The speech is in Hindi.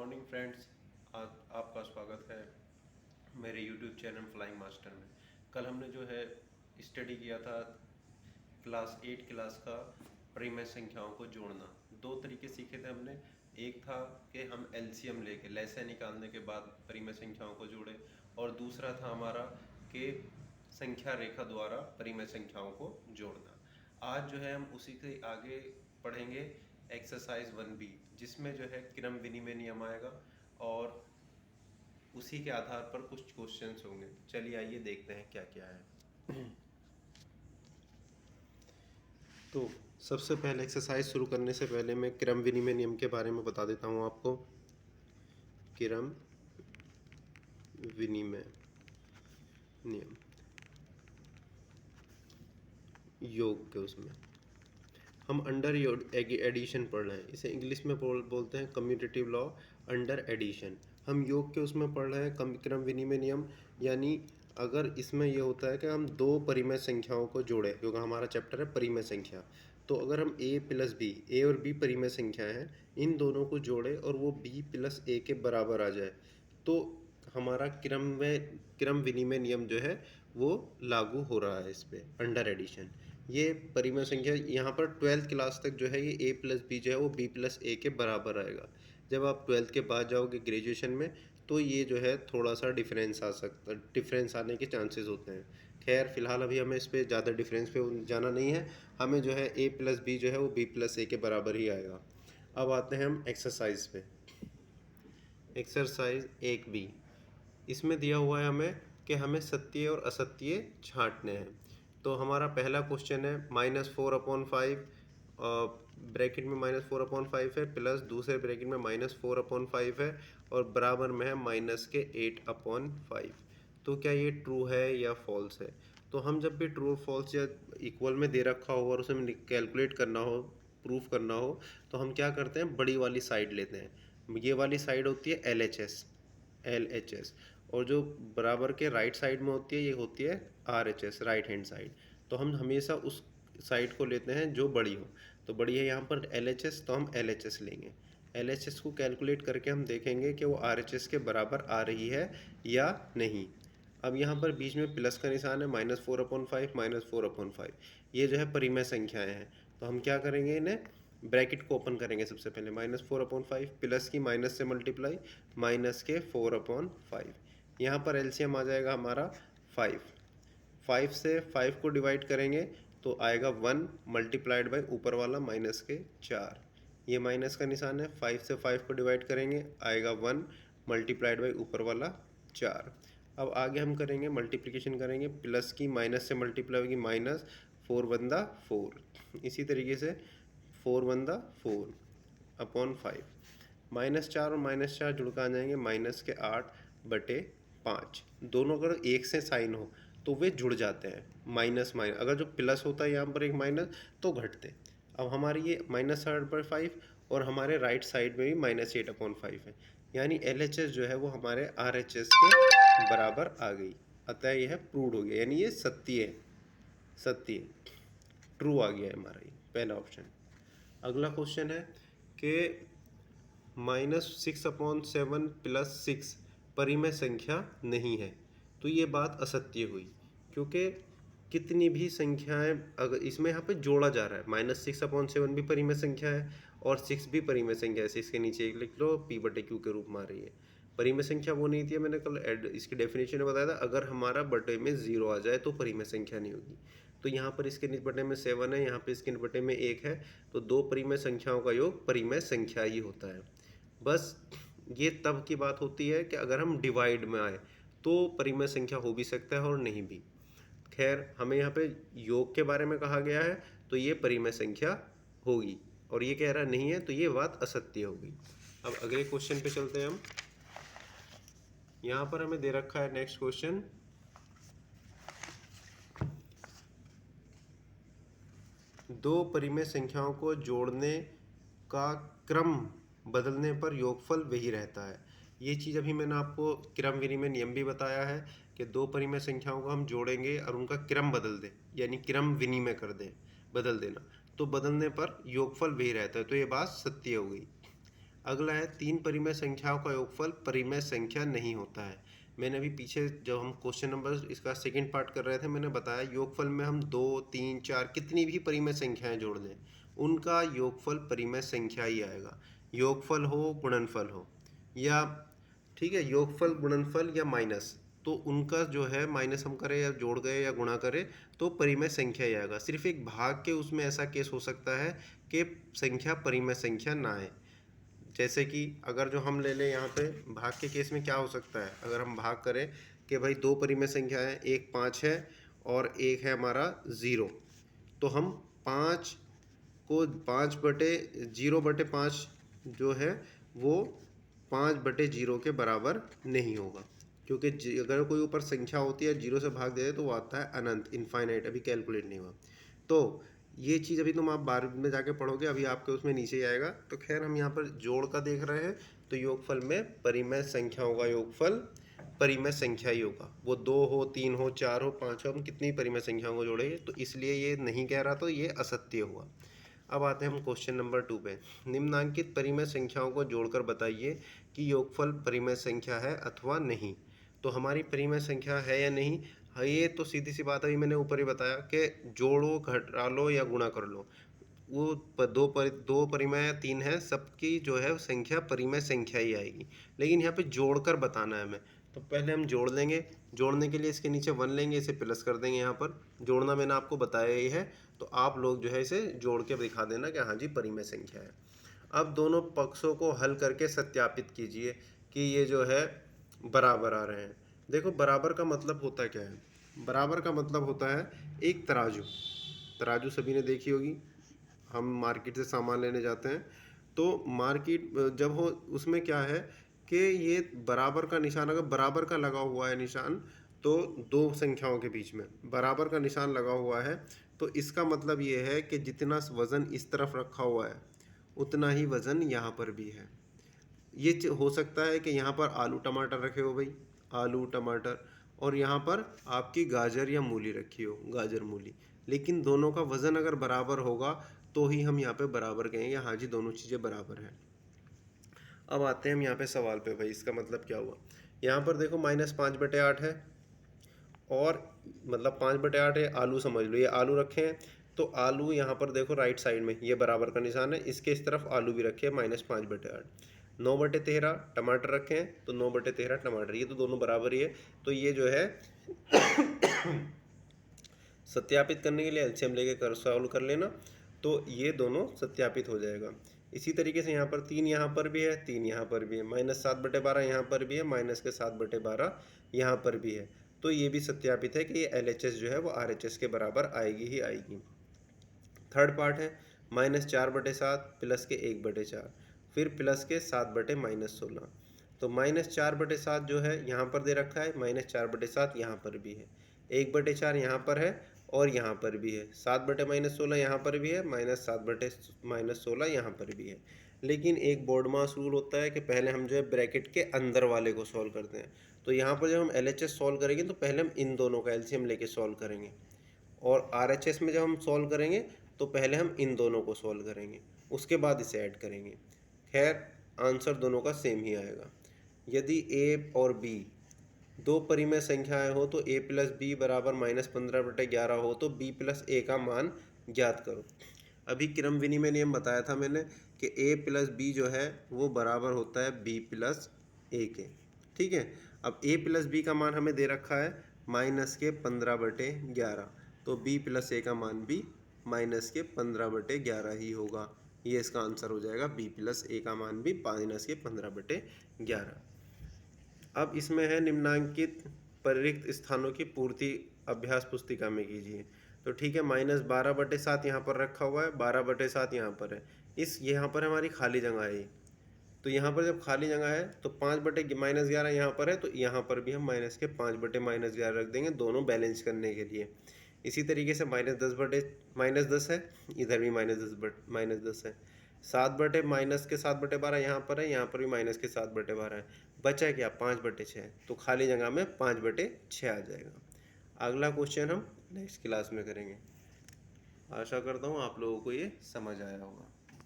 Morning friends. आज आपका स्वागत है मेरे यूट्यूब चैनल फ्लाइंग मास्टर में। कल हमने जो है स्टडी किया था क्लास 8 क्लास का परिमेय संख्याओं को जोड़ना। दो तरीके सीखे थे हमने। एक था कि हम एलसीएम लेके लसाअ निकालने के बाद परिमेय संख्याओं को जोड़े, और दूसरा था हमारा कि संख्या रेखा द्वारा परिमेय संख्याओं को जोड़ना। आज जो है हम उसी के आगे पढ़ेंगे एक्सरसाइज 1B, जिसमें जो है क्रम विनिमय नियम आएगा और उसी के आधार पर कुछ क्वेश्चंस होंगे। चलिए आइए देखते हैं क्या क्या है। तो सबसे पहले एक्सरसाइज शुरू करने से पहले मैं क्रम विनिमय नियम के बारे में बता देता हूँ आपको। क्रम विनिमय नियम योग के उसमें हम अंडर एडिशन पढ़ रहे हैं। इसे इंग्लिश में बोलते हैं कम्यूटेटिव लॉ अंडर एडिशन। हम योग के उसमें पढ़ रहे हैं क्रम विनिमय नियम, यानी अगर इसमें यह होता है कि हम दो परिमेय संख्याओं को जोड़ें, क्योंकि हमारा चैप्टर है परिमेय संख्या। तो अगर हम a प्लस बी, ए और बी परिमेय संख्या हैं, इन दोनों को जोड़ें और वो b प्लस ए के बराबर आ जाए, तो हमारा क्रम विनिमय नियम जो है वो लागू हो रहा है इस पर अंडर एडिशन। ये परिमेय संख्या यहाँ पर 12th क्लास तक जो है ये a प्लस बी जो है वो b प्लस ए के बराबर आएगा। जब आप 12th के बाद जाओगे ग्रेजुएशन में, तो ये जो है थोड़ा सा डिफरेंस आने के चांसेस होते हैं। खैर फिलहाल अभी हमें इस पर ज़्यादा डिफरेंस पे जाना नहीं है। हमें जो है a प्लस बी जो है वो b प्लस ए के बराबर ही आएगा। अब आते हैं हम एक्सरसाइज पे। एक्सरसाइज 1B, इसमें दिया हुआ है हमें कि हमें सत्य और असत्य छांटने हैं। तो हमारा पहला क्वेश्चन है -4/5, ब्रैकेट में -4/5 है, प्लस दूसरे ब्रैकेट में -4/5 है, और बराबर में है -8/5। तो क्या ये ट्रू है या फॉल्स है? तो हम जब भी ट्रू और फॉल्स या इक्वल में दे रखा हो और उसे कैलकुलेट करना हो, प्रूफ करना हो, तो हम क्या करते हैं, बड़ी वाली साइड लेते हैं। ये वाली साइड होती है LHS, और जो बराबर के राइट साइड में होती है ये होती है RHS, राइट हैंड साइड। तो हम हमेशा उस साइड को लेते हैं जो बड़ी हो। तो बड़ी है यहाँ पर LHS, तो हम LHS लेंगे। LHS को कैलकुलेट करके हम देखेंगे कि वो RHS के बराबर आ रही है या नहीं। अब यहाँ पर बीच में प्लस का निशान है, -4/5 -4/5, ये जो है परिमेय संख्याएं हैं। तो हम क्या करेंगे, इन्हें ब्रैकेट को ओपन करेंगे सबसे पहले, -4/5 प्लस की माइनस से मल्टीप्लाई, माइनस के 4/5। यहाँ पर एलसीएम आ जाएगा हमारा 5। 5 से 5 को डिवाइड करेंगे तो आएगा 1 मल्टीप्लाइड बाई ऊपर वाला माइनस के 4। ये माइनस का निशान है। 5 से 5 को डिवाइड करेंगे आएगा 1 मल्टीप्लाइड बाई ऊपर वाला 4। अब आगे हम करेंगे मल्टीप्लिकेशन करेंगे, प्लस की माइनस से मल्टीप्लाई होगी, माइनस 4 × 4। इसी तरीके से 4 × 4 अपॉन 5, -4 और -4 जुड़ कर आ जाएंगे -8/5। दोनों अगर एक से साइन हो तो वे जुड़ जाते हैं, माइनस माइनस। अगर जो प्लस होता है यहाँ पर एक माइनस तो घटते। अब हमारी ये -8/5 और हमारे राइट साइड में भी -8/5 है, यानी LHS जो है वो हमारे RHS के बराबर आ गई। अतः यह प्रूव हो गया, यानी ये सत्य ट्रू आ गया है हमारा ये पहला ऑप्शन। अगला क्वेश्चन है कि -6/7 + 6 परिमेय संख्या नहीं है। तो ये बात असत्य हुई, क्योंकि कितनी भी संख्याएं अगर इसमें यहाँ पे जोड़ा जा रहा है, -6/7 भी परिमेय संख्या है और 6 भी परिमेय संख्या है। 6 के नीचे एक लिख लो, P/Q के रूप में आ रही है। परिमेय संख्या वो नहीं थी, मैंने कल इसकी डेफिनेशन में बताया था, अगर हमारा बटे में 0 आ जाए तो परिमेय संख्या नहीं होगी। तो यहाँ पर इसके बटे में 7 है, यहाँ पे इसके बटे में 1 है, तो दो परिमेय संख्याओं का योग परिमेय संख्या ही होता है। बस ये तब की बात होती है कि अगर हम डिवाइड में आए तो परिमेय संख्या हो भी सकता है और नहीं भी। खैर हमें यहाँ पे योग के बारे में कहा गया है तो ये परिमेय संख्या होगी, और ये कह रहा नहीं है तो ये बात असत्य होगी। अब अगले क्वेश्चन पे चलते हैं हम। यहाँ पर हमें दे रखा है नेक्स्ट क्वेश्चन, दो परिमेय संख्याओं को जोड़ने का क्रम बदलने पर योगफल वही रहता है। ये चीज़ अभी मैंने आपको क्रम विनिमय नियम भी बताया है कि दो परिमेय संख्याओं को हम जोड़ेंगे और उनका क्रम बदल दें, यानी क्रम विनिमय कर दें, बदल देना, तो बदलने पर योगफल वही रहता है। तो ये बात सत्य हो गई। अगला है 3 परिमेय संख्याओं का योगफल परिमेय संख्या नहीं होता है। मैंने अभी पीछे जब हम क्वेश्चन नंबर इसका सेकंड पार्ट कर रहे थे मैंने बताया योगफल में हम 2, 3, 4 कितनी भी परिमेय संख्याएं जोड़ लें उनका योगफल परिमेय संख्या ही आएगा। योगफल हो गुणनफल हो या ठीक है योगफल गुणनफल या माइनस, तो उनका जो है माइनस हम करें या जोड़ गए या गुणा करें तो परिमेय संख्या ही आएगा। सिर्फ एक भाग के उसमें ऐसा केस हो सकता है कि संख्या परिमेय संख्या ना आए। जैसे कि अगर जो हम ले लें यहाँ पे भाग के केस में क्या हो सकता है, अगर हम भाग करें कि भाई 2 परिमेय संख्या है, एक 5 है और एक है हमारा 0, तो हम 5 को 5/0/5 जो है वो 5/0 के बराबर नहीं होगा, क्योंकि अगर कोई ऊपर संख्या होती है 0 से भाग दे तो वो आता है अनंत, इनफाइनाइट, अभी कैलकुलेट नहीं हुआ। तो ये चीज़ अभी तुम आप 12वीं में जाके पढ़ोगे, अभी आपके उसमें नीचे ही आएगा। तो खैर हम यहाँ पर जोड़ का देख रहे हैं, तो योगफल में परिमेय संख्याओं का योगफल परिमेय संख्या ही होगा। वो 2 हो, 3 हो, 4 हो, 5 हो, हम कितनी परिमेय संख्याओं को जोड़ेंगे, तो इसलिए ये नहीं कह रहा, तो ये असत्य हुआ। अब आते हैं हम क्वेश्चन नंबर 2 पे। निम्नांकित परिमेय संख्याओं को जोड़कर बताइए कि योगफल परिमेय संख्या है अथवा नहीं। तो हमारी परिमेय संख्या है या नहीं, हाँ ये तो सीधी सी बात है, अभी मैंने ऊपर ही बताया कि जोड़ो घटा लो या गुणा कर लो, वो दो परिमेय 3 है, सबकी जो है संख्या परिमेय संख्या ही आएगी। लेकिन यहाँ पे जोड़कर बताना है हमें, तो पहले हम जोड़ लेंगे। जोड़ने के लिए इसके नीचे 1 लेंगे, इसे प्लस कर देंगे। यहाँ पर जोड़ना मैंने आपको बताया ही है, तो आप लोग जो है इसे जोड़ के दिखा देना कि हाँ जी परिमेय संख्या है। अब दोनों पक्षों को हल करके सत्यापित कीजिए कि ये जो है बराबर आ रहे हैं। देखो बराबर का मतलब होता क्या है, बराबर का मतलब होता है एक तराजू। तराजू सभी ने देखी होगी, हम मार्केट से सामान लेने जाते हैं तो मार्केट जब हो उसमें क्या है कि ये बराबर का निशान अगर बराबर का लगा हुआ है निशान, तो दो संख्याओं के बीच में बराबर का निशान लगा हुआ है, तो इसका मतलब ये है कि जितना वज़न इस तरफ रखा हुआ है उतना ही वज़न यहाँ पर भी है। ये हो सकता है कि यहाँ पर आलू टमाटर रखे हो भाई, आलू टमाटर, और यहाँ पर आपकी गाजर या मूली रखी हो, गाजर मूली, लेकिन दोनों का वज़न अगर बराबर होगा तो ही हम यहाँ पे बराबर कहेंगे हाँ जी दोनों चीज़ें बराबर हैं। अब आते हैं हम यहाँ पे सवाल पे, भाई इसका मतलब क्या हुआ। यहाँ पर देखो -5/8 है और मतलब 5/8 है, आलू समझ लो, ये आलू रखे हैं, तो आलू यहाँ पर देखो राइट साइड में ये बराबर का निशान है, इसके इस तरफ आलू भी रखे हैं -5/8। 9/13 टमाटर रखे हैं, तो 9/13 टमाटर, ये तो दोनों बराबर ही है। तो ये जो है सत्यापित करने के लिए एलसीएम लेके कर सॉल्व कर लेना, तो ये दोनों सत्यापित हो जाएगा। इसी तरीके से यहाँ पर 3 यहाँ पर भी है, 3 यहाँ पर भी है, -7/12 यहाँ पर भी है, -7/12 यहाँ पर भी है, तो ये भी सत्यापित है कि ये LHS जो है वो RHS के बराबर आएगी ही आएगी। थर्ड पार्ट है -4/7 प्लस के 1/4, फिर प्लस के 7/-16, तो -4/7 जो है यहाँ पर दे रखा है, -4/7 यहाँ पर भी है, 1/4 यहाँ पर है और यहाँ पर भी है, 7/-16 यहाँ पर भी है, -7/-16 यहाँ पर भी है। लेकिन एक बोर्ड मास रूल होता है कि पहले हम जो है ब्रैकेट के अंदर वाले को सॉल्व करते हैं। तो यहाँ पर जब हम LHS सॉल्व करेंगे तो पहले हम इन दोनों का LCM लेके सॉल्व करेंगे, और RHS में जब हम सॉल्व करेंगे तो पहले हम इन दोनों को सॉल्व करेंगे, उसके बाद इसे ऐड करेंगे। खैर आंसर दोनों का सेम ही आएगा। यदि A और B दो परिमेय संख्याएं हो तो A + B बराबर -15/11 हो तो B + A का मान ज्ञात करो। अभी क्रम विनिमय नियम बताया था मैंने कि A + B जो है वो बराबर होता है B + A के, ठीक है। अब A + B का मान हमें दे रखा है -15/11, तो B + A का मान भी -15/11 ही होगा। ये इसका आंसर हो जाएगा, B + A का मान भी -15/11। अब इसमें है निम्नांकित परिरिक्त स्थानों की पूर्ति अभ्यास पुस्तिका में कीजिए। तो ठीक है, -12/7 यहाँ पर रखा हुआ है, 12/7 यहाँ पर है, इस यहाँ पर हमारी खाली जगह है। तो यहाँ पर जब खाली जगह है तो 5/-11 यहाँ पर है, तो यहाँ पर भी हम -5/-11 रख देंगे दोनों बैलेंस करने के लिए। इसी तरीके से -10 है, इधर भी -10 है, 7/-7/12 यहाँ पर है, यहाँ पर भी -7/12 है, बचा क्या 5/6, तो खाली जगह में 5/6 आ जाएगा। अगला क्वेश्चन हम नेक्स्ट क्लास में करेंगे। आशा करता हूँ आप लोगों को ये समझ आया होगा।